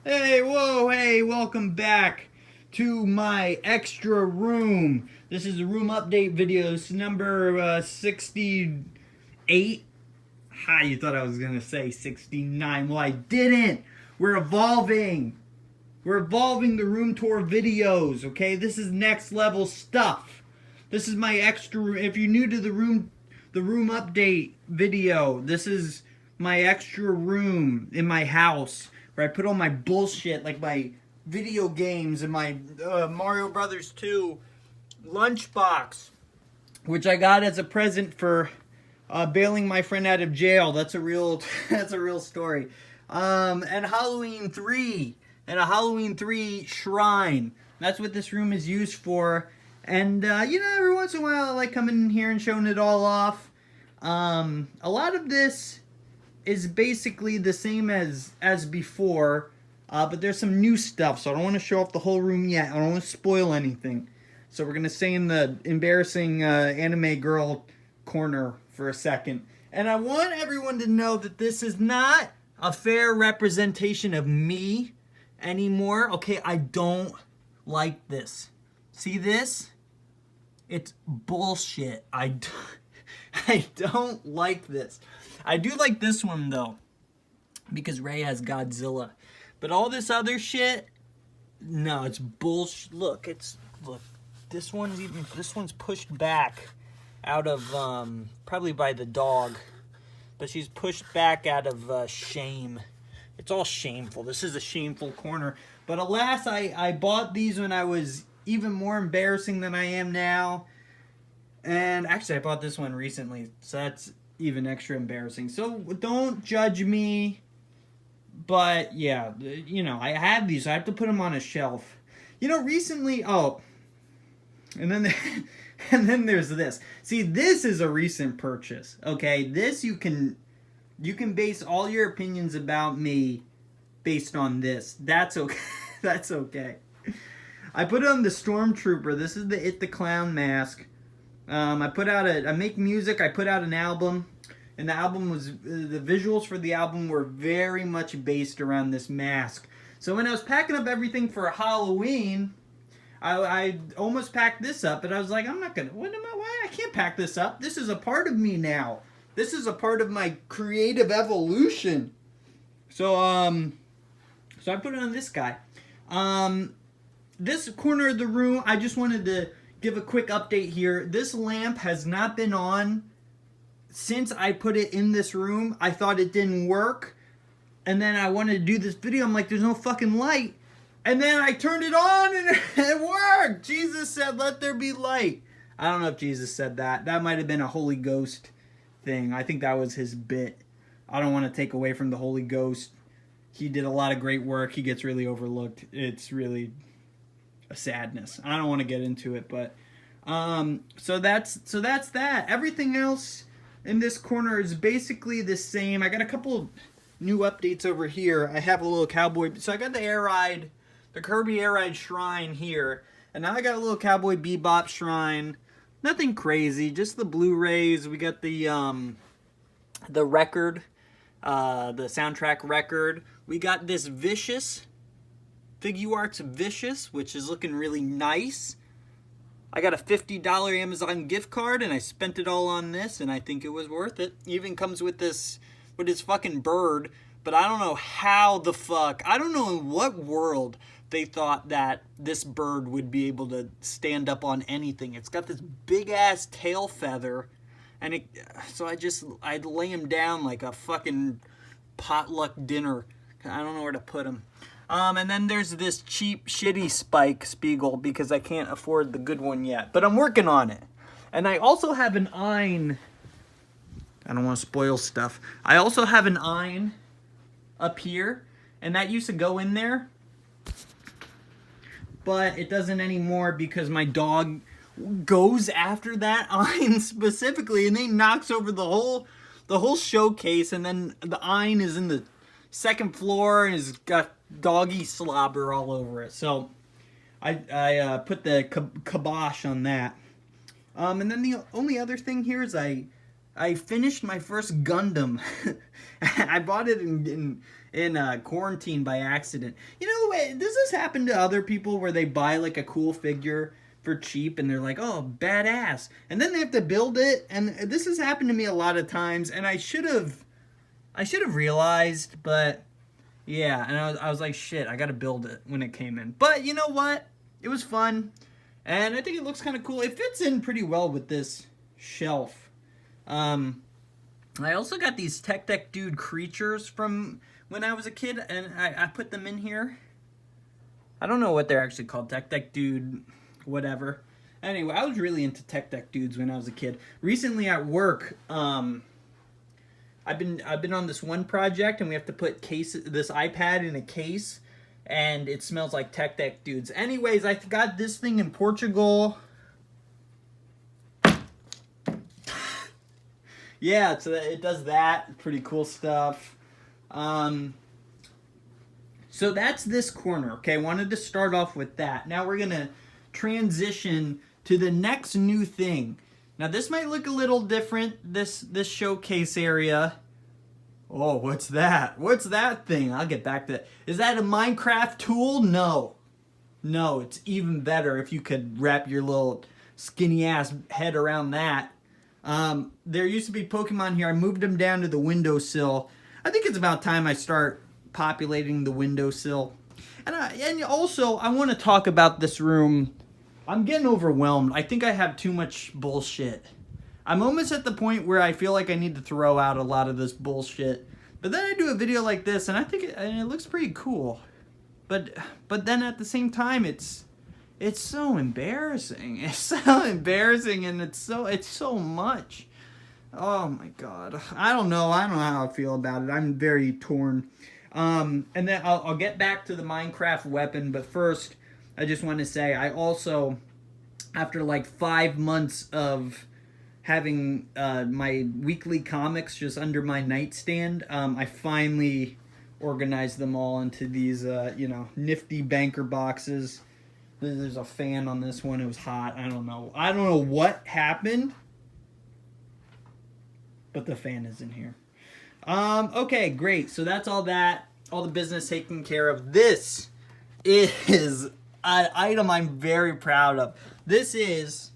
Hey, whoa, hey, welcome back to my extra room. This is the room update video. This is number 68. Ha, you thought I was going to say 69. Well, I didn't. We're evolving. We're evolving the room tour videos, okay? This is next level stuff. This is my extra room. If you're new to the room update video, this is my extra room in my house where I put all my bullshit, like my video games and my Mario Brothers 2 lunchbox, which I got as a present for bailing my friend out of jail. That's a real that's a real story. And Halloween 3 and a Halloween 3 shrine. That's what this room is used for. And every once in a while I like coming in here and showing it all off. A lot of this is basically the same as before, but there's some new stuff, so I don't want to show off the whole room yet. I don't want to spoil anything. So we're going to stay in the embarrassing anime girl corner for a second. And I want everyone to know that this is not a fair representation of me anymore. Okay, I don't like this. See this? It's bullshit. I don't like this. I do like this one though, because Ray has Godzilla. But all this other shit, no, it's bullshit. Look, this one's pushed back out of probably by the dog, but she's pushed back out of shame. It's all shameful. This is a shameful corner. But alas, I bought these when I was even more embarrassing than I am now. And actually, I bought this one recently, so that's even extra embarrassing. So don't judge me. But yeah, I have these. So I have to put them on a shelf. Recently. Oh, and then and then there's this. See, this is a recent purchase. Okay, this you can base all your opinions about me based on this. That's okay. That's okay. I put on the Stormtrooper. This is the It the Clown mask. I make music. I put out an album, and the visuals for the album were very much based around this mask. So when I was packing up everything for Halloween, I almost packed this up, but I was like, why I can't pack this up? This is a part of me now. This is a part of my creative evolution. So I put it on this guy. This corner of the room, I just wanted to give a quick update here. This lamp has not been on since I put it in this room. I thought it didn't work, and then I wanted to do this video. I'm like, there's no fucking light, and then I turned it on and it worked. Jesus said, let there be light. I don't know if Jesus said that. That might have been a Holy Ghost thing. I think that was his bit. I don't want to take away from the Holy Ghost. He did a lot of great work. He gets really overlooked. It's really a sadness. I don't want to get into it, but so that's that. Everything else in this corner is basically the same. I got a couple of new updates over here. I have a little cowboy. So I got the Kirby Air Ride shrine here, and now I got a little Cowboy Bebop shrine. Nothing crazy, just the Blu-rays. We got the record, the soundtrack record. We got this Vicious. Figuarts Vicious, which is looking really nice. I got a $50 Amazon gift card, and I spent it all on this, and I think it was worth it. It even comes with this fucking bird, but I don't know I don't know in what world they thought that this bird would be able to stand up on anything. It's got this big-ass tail feather, and I'd lay him down like a fucking potluck dinner. I don't know where to put him. And then there's this cheap, shitty Spike Spiegel because I can't afford the good one yet. But I'm working on it. And I also have an Ein. I don't want to spoil stuff. I also have an Ein up here. And that used to go in there. But it doesn't anymore because my dog goes after that Ein specifically. And he knocks over the whole showcase. And then the Ein is in the second floor and has got doggy slobber all over it. So I put the kibosh on that. And then the only other thing here is I finished my first Gundam. I bought it in in quarantine by accident. You know, does this happen to other people where they buy like a cool figure for cheap and they're like, oh, badass, and then they have to build it? And this has happened to me a lot of times, and I should have realized, but yeah, and I was like, shit, I gotta build it when it came in. But you know what? It was fun, and I think it looks kind of cool. It fits in pretty well with this shelf. I also got these Tech Deck Dude creatures from when I was a kid, and I put them in here. I don't know what they're actually called, Tech Deck Dude, whatever. Anyway, I was really into Tech Deck Dudes when I was a kid. Recently at work, I've been on this one project, and we have to put this iPad in a case, and it smells like Tech Deck Dudes. Anyways, I got this thing in Portugal. Yeah, so it does that. Pretty cool stuff. So that's this corner, okay? Wanted to start off with that. Now we're going to transition to the next new thing. Now this might look a little different, this showcase area. Oh, what's that? What's that thing? I'll get back to that. Is that a Minecraft tool? No. No, it's even better if you could wrap your little skinny ass head around that. There used to be Pokemon here. I moved them down to the windowsill. I think it's about time I start populating the windowsill. And also, I want to talk about this room. I'm getting overwhelmed. I think I have too much bullshit. I'm almost at the point where I feel like I need to throw out a lot of this bullshit. But then I do a video like this, and I think it looks pretty cool. But then at the same time, it's so embarrassing. It's so embarrassing, and it's so much. Oh my god. I don't know how I feel about it. I'm very torn. And then I'll get back to the Minecraft weapon, but first, I just want to say I also, after like 5 months of having my weekly comics just under my nightstand, I finally organized them all into these, nifty banker boxes. There's a fan on this one. It was hot. I don't know what happened, but the fan is in here. Okay, great. So that's all that. All the business taken care of. This is an item I'm very proud of. This is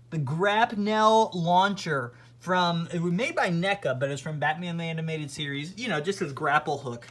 the Grapnel launcher it was made by NECA, but it's from Batman the Animated Series. You know, just his grapple hook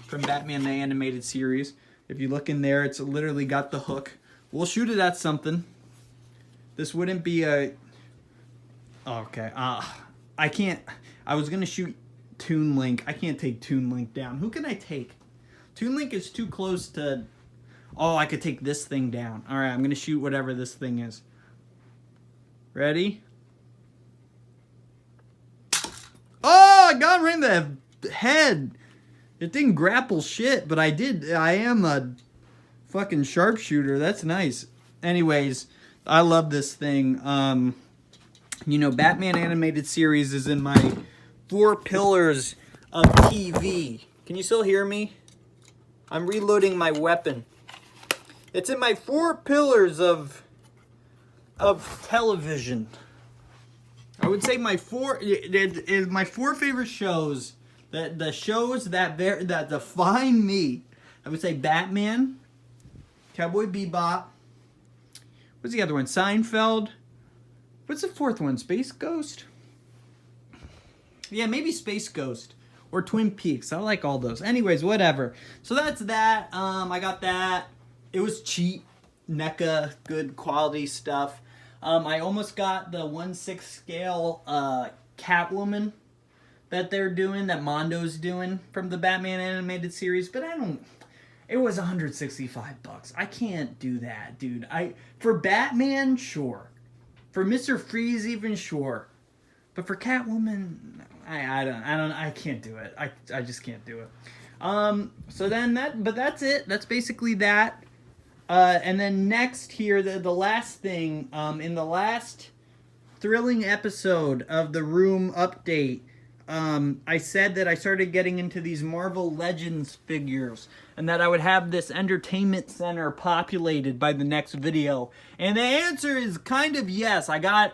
from Batman the Animated Series. If you look in there, it's literally got the hook. We'll shoot it at something. This wouldn't be a... Okay. I can't... I was going to shoot Toon Link. I can't take Toon Link down. Who can I take? Toon Link is too close to... Oh, I could take this thing down. Alright, I'm going to shoot whatever this thing is. Ready? Oh, I got right in the head. It didn't grapple shit, but I am a fucking sharpshooter. That's nice. Anyways, I love this thing. Batman Animated Series is in my 4 pillars of TV. Can you still hear me? I'm reloading my weapon. It's in my 4 pillars of television. I would say my 4 favorite shows. The shows that define me. I would say Batman, Cowboy Bebop. What's the other one? Seinfeld. What's the 4th one? Space Ghost? Yeah, maybe Space Ghost. Or Twin Peaks. I like all those. Anyways, whatever. So that's that. I got that. It was cheap. NECA. Good quality stuff. I almost got the 1/6 scale Catwoman that they're doing, that Mondo's doing from the Batman Animated Series, but it was $165. I can't do that, dude. For Batman, sure. For Mr. Freeze, even sure. But for Catwoman, I can't do it. I just can't do it. So then that's it. That's basically that. And then next here, the last thing, in the last thrilling episode of the Room Update, I said that I started getting into these Marvel Legends figures and that I would have this entertainment center populated by the next video. And the answer is kind of yes. I got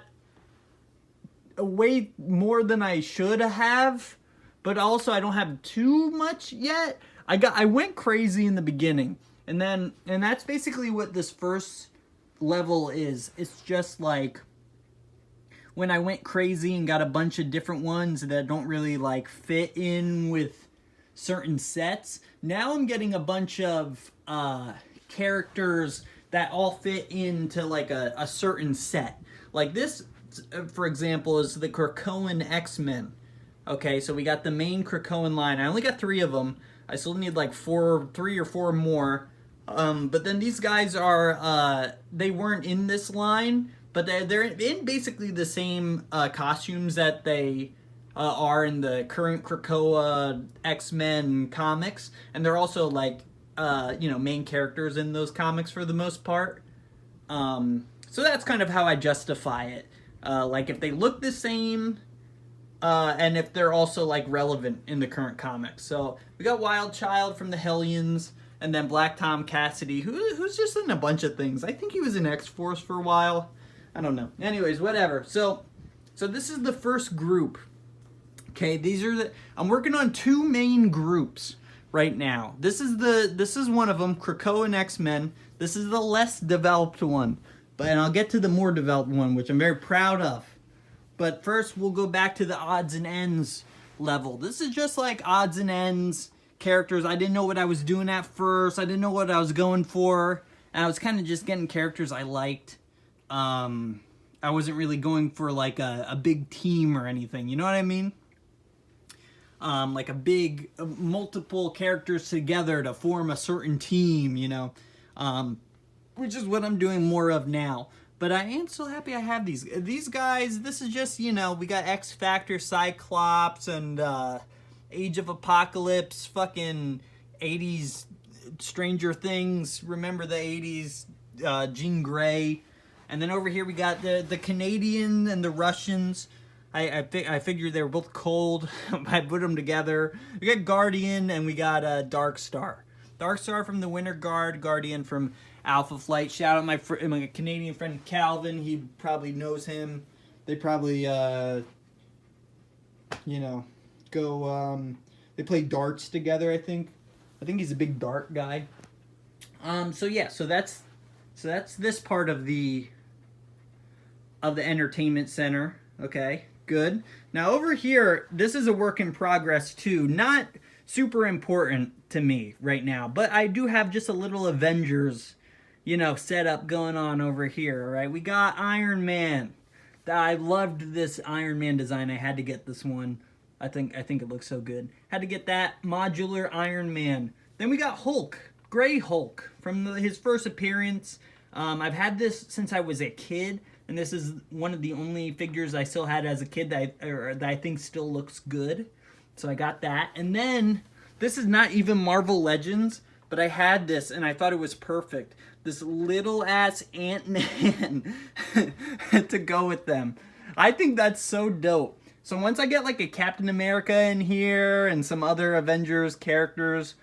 way more than I should have, but also I don't have too much yet. I went crazy in the beginning, and that's basically what this first level is. It's just like when I went crazy and got a bunch of different ones that don't really like fit in with certain sets. Now I'm getting a bunch of characters that all fit into like a certain set. Like this, for example, is the Krakoan X-Men. Okay, so we got the main Krakoan line. I only got 3 of them. I still need like 3 or 4 more. But then these guys are, they weren't in this line, but they're in basically the same costumes that they are in the current Krakoa X-Men comics. And they're also like, main characters in those comics for the most part. So that's kind of how I justify it. Like if they look the same, and if they're also like relevant in the current comics. So we got Wild Child from the Hellions, and then Black Tom Cassidy, who's just in a bunch of things. I think he was in X-Force for a while. I don't know. Anyways, whatever. So this is the first group. Okay, I'm working on 2 main groups right now. This is one of them, Krakoan X-Men. This is the less developed one, and I'll get to the more developed one, which I'm very proud of. But first, we'll go back to the odds and ends level. This is just like odds and ends characters. I didn't know what I was doing at first. I didn't know what I was going for. And I was kind of just getting characters I liked. I wasn't really going for like a big team or anything. You know what I mean? Like a big, multiple characters together to form a certain team, which is what I'm doing more of now. But I am so happy I have these guys. This is just, we got X Factor, Cyclops, and Age of Apocalypse, fucking 80s Stranger Things. Remember the 80s, Jean Grey. And then over here we got the Canadian and the Russians. I figured they were both cold. I put them together. We got Guardian and we got Darkstar. Darkstar from the Winter Guard, Guardian from Alpha Flight. Shout out my Canadian friend Calvin. He probably knows him. They probably, they play darts together, I think. I think he's a big dart guy. So that's this part of the entertainment center. Okay, good. Now over here, this is a work in progress too. Not super important to me right now, but I do have just a little Avengers, setup going on over here. All right, we got Iron Man. I loved this Iron Man design. I had to get this one. I think it looks so good. Had to get that modular Iron Man. Then we got Hulk, Gray Hulk from his first appearance. I've had this since I was a kid. And this is one of the only figures I still had as a kid that I think still looks good. So I got that. And then, this is not even Marvel Legends, but I had this and I thought it was perfect. This little ass Ant-Man to go with them. I think that's so dope. So once I get like a Captain America in here and some other Avengers characters,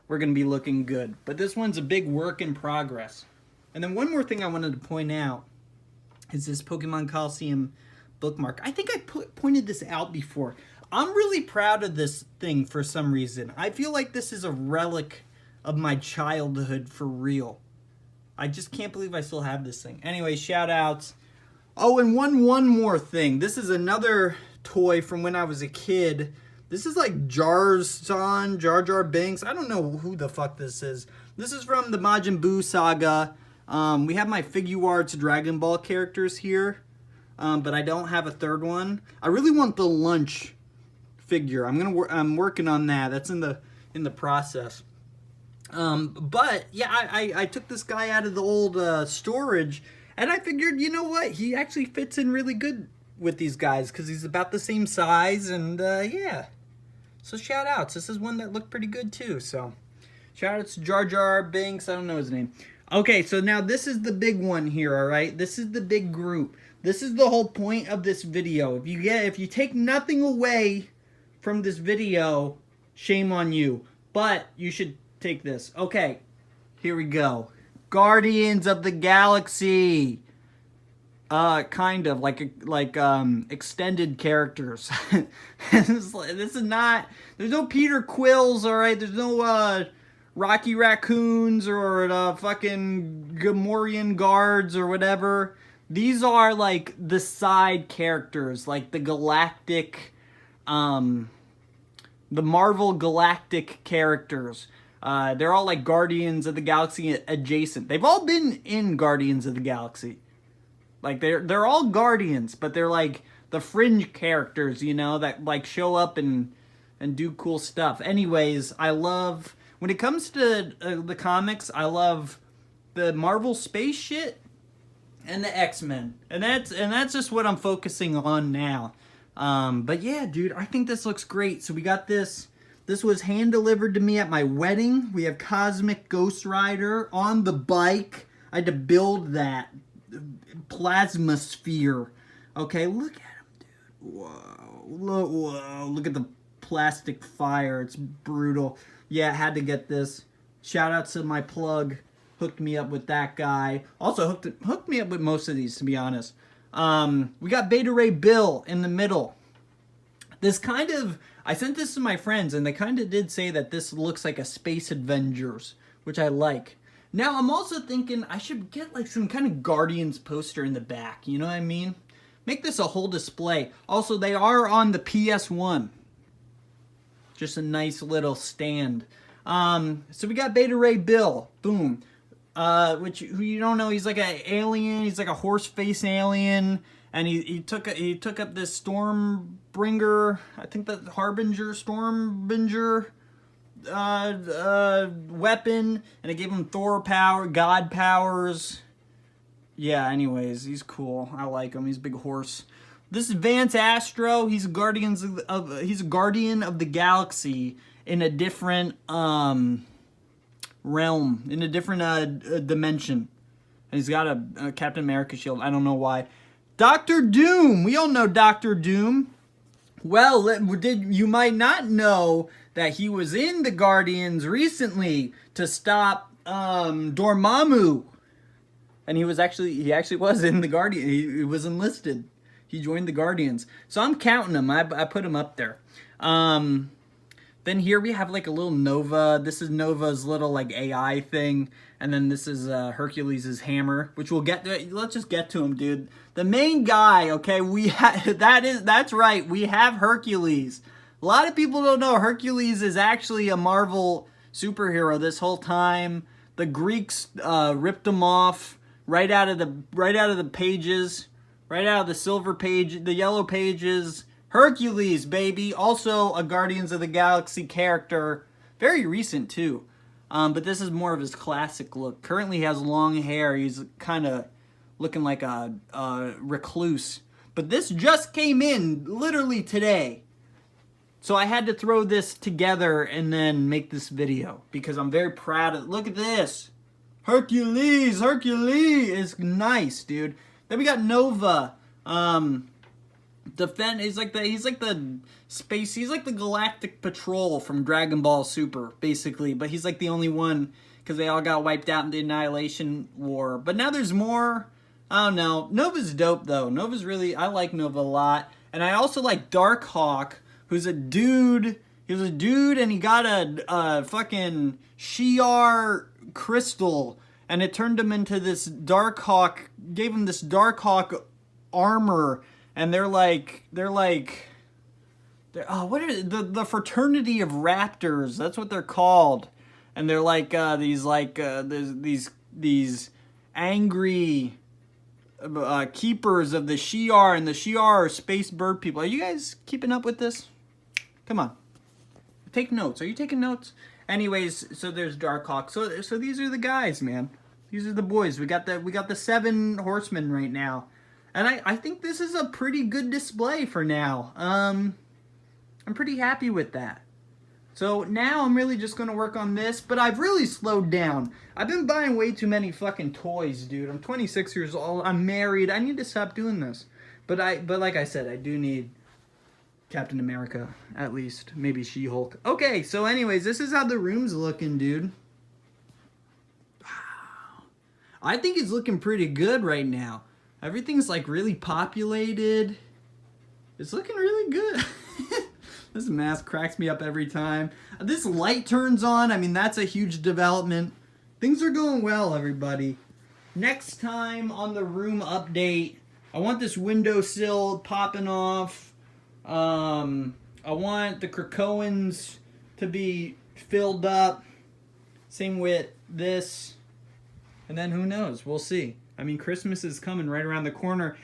we're going to be looking good. But this one's a big work in progress. And then one more thing I wanted to point out is this Pokemon Coliseum bookmark. I think I pointed this out before. I'm really proud of this thing for some reason. I feel like this is a relic of my childhood for real. I just can't believe I still have this thing. Anyway, shout outs. Oh, and one more thing. This is another toy from when I was a kid. This is like Jar Jar Binks. I don't know who the fuck this is. This is from the Majin Buu saga. We have my Figuarts Dragon Ball characters here, but I don't have a third one. I really want the lunch figure. I'm working on that. That's in the process. But yeah, I took this guy out of the old storage, and I figured, you know what? He actually fits in really good with these guys because he's about the same size, and yeah. So shout outs. This is one that looked pretty good too. So shout outs to Jar Jar Binks. I don't know his name. Okay, so now this is the big one here, all right? This is the big group. This is the whole point of this video. If you take nothing away from this video, shame on you. But you should take this. Okay, here we go. Guardians of the Galaxy. kind of extended characters. This is not. There's no Peter Quills, all right. There's no Rocky Raccoons or fucking Gamorrean guards or whatever. These are like the side characters, like the galactic, the Marvel galactic characters. They're all like Guardians of the Galaxy adjacent. They've all been in Guardians of the Galaxy. Like they're all Guardians, but they're like the fringe characters, you know, that like show up and do cool stuff. Anyways, I love when it comes to the comics, I love the Marvel space shit and the X-Men. And that's just what I'm focusing on now. But yeah, dude, I think this looks great. So we got this. This was hand delivered to me at my wedding. We have Cosmic Ghost Rider on the bike. I had to build that plasma sphere. Okay, look at him, dude. Whoa, look at the plastic fire. It's brutal. Yeah, I had to get this. Shout out to my plug. Hooked me up with that guy. Also hooked me up with most of these, to be honest. We got Beta Ray Bill in the middle. This kind of, I sent this to my friends, and they kind of did say that this looks like a Space Avengers, which I like. Now, I'm also thinking I should get like some kind of Guardians poster in the back, you know what I mean? Make this a whole display. Also, they are on the PS1. Just a nice little stand. So we got Beta Ray Bill. Boom. Who you don't know, he's like an alien. He's like a horse face alien. And he took up this Stormbringer, I think the Harbinger, Stormbringer weapon, and it gave him Thor power, God powers. Yeah, anyways, he's cool. I like him. He's a big horse. This is Vance Astro. He's a guardian of the galaxy in a different realm, in a different dimension. And he's got a Captain America shield. I don't know why. Doctor Doom. We all know Doctor Doom. Well, you might not know that he was in the Guardians recently to stop Dormammu. And he actually was in the Guardian. He was enlisted. He joined the Guardians. So I'm counting him. I put him up there. Then here we have like a little Nova. This is Nova's little like AI thing. And then this is Hercules' hammer, which we'll get to. Let's just get to him, dude. The main guy, okay, that's right. We have Hercules. A lot of people don't know Hercules is actually a Marvel superhero this whole time. The Greeks ripped him off right out of the pages, right out of the silver page, the yellow pages. Hercules, baby. Also a Guardians of the Galaxy character. Very recent, too. But this is more of his classic look. Currently he has long hair. He's kind of looking like a recluse. But this just came in literally today. So I had to throw this together and then make this video. Because I'm very proud of it. Look at this. Hercules is nice, dude. Then we got Nova. He's like the Galactic Patrol from Dragon Ball Super, basically. But he's like the only one because they all got wiped out in the Annihilation War. But now there's more. I don't know. Nova's dope though. I like Nova a lot, and I also like Darkhawk, who's a dude. He was a dude, and he got a fucking Shi'ar crystal, and it turned him into this Darkhawk. Gave him this Darkhawk armor. And they're what are the fraternity of raptors? That's what they're called. And they're like these angry keepers of the Shi'ar, and the Shi'ar are space bird people. Are you guys keeping up with this? Come on, take notes. Are you taking notes? Anyways, so there's Darkhawk. So these are the guys, man. These are the boys. We got the 7 horsemen right now. And I think this is a pretty good display for now. I'm pretty happy with that. So now I'm really just going to work on this. But I've really slowed down. I've been buying way too many fucking toys, dude. I'm 26 years old. I'm married. I need to stop doing this. But like I said, I do need Captain America, at least. Maybe She-Hulk. Okay, so anyways, this is how the room's looking, dude. Wow. I think it's looking pretty good right now. Everything's like really populated. It's looking really good. This mask cracks me up every time. This light turns on. I mean, that's a huge development. Things are going well, everybody. Next time on the room update, I want this windowsill popping off. I want the Krakoans to be filled up. Same with this. And then who knows? We'll see. I mean, Christmas is coming right around the corner.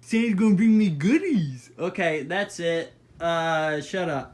Santa's gonna bring me goodies. Okay, that's it. Shut up.